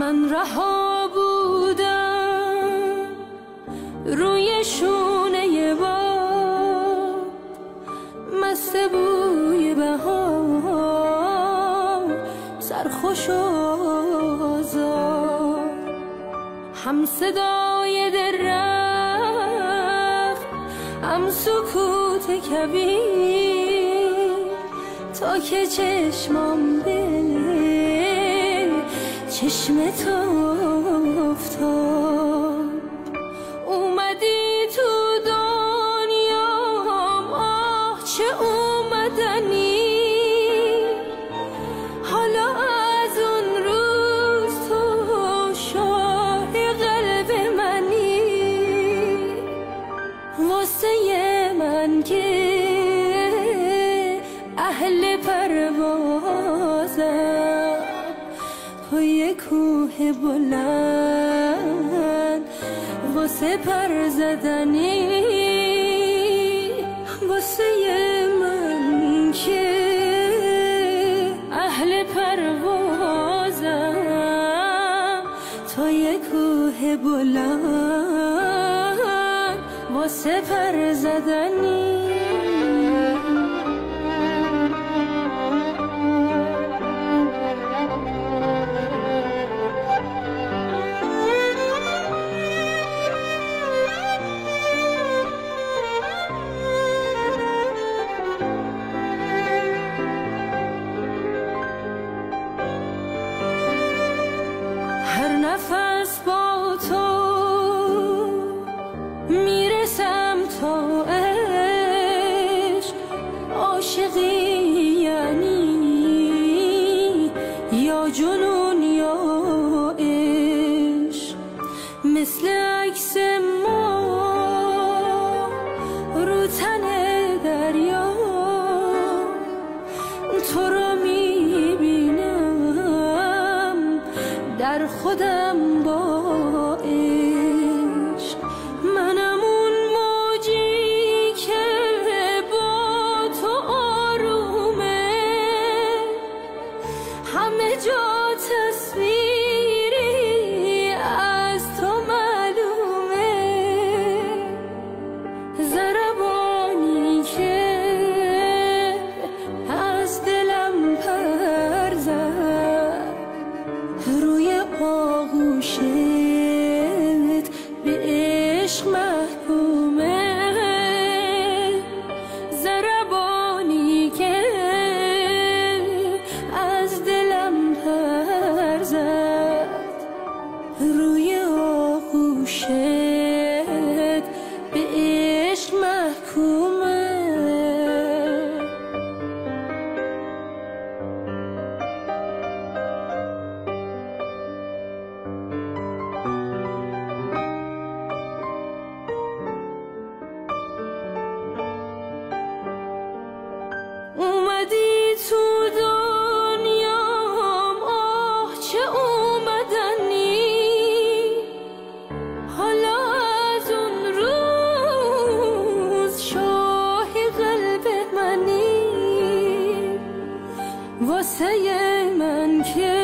من رها بودم روی شونه باد، مست بوی بهار، سرخوش و آزاد، هم صدای درخت، هم سکوت کبیر، تا که چشمام به چشم تو افتاد. اومدی تو دنیام، آه چه اومدنی، حالا از اون روز تو شاه قلب منی، واسه من که اهل پروازم، توی کوه بلند واسه پر زدنی، واسه من که اهل پروازم، توی کوه بلند واسه پر زدنی. هر نفس با تو میرسم تا عشق، عاشقی یعنی یا جنون یا عشق، مثل عکس ما رو تن دریا، تو رو میبینم در خودم با عشق، منم اون موجی که با تو آرومه، همه جا تصویری از تو معلومه، ضربانی که از دلم پر زد، روی آغوشت به عشق محکومه، ضربانی که از دلم پر زد، روی آغوشت به عشق محکومه. اومدی تو دنیام، آه چه اومدنی، حالا از اون روز شاه قلب منی، واسه من که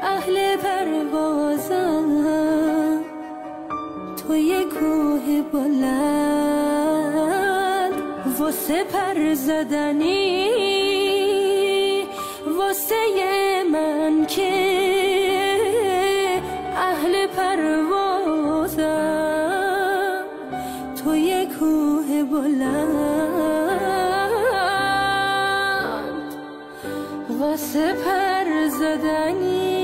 اهل پروازم، توی کوه بلند واسه پر زدنی، واسه من که اهل پروازم، توی کوه بلند واسه پر زدنی.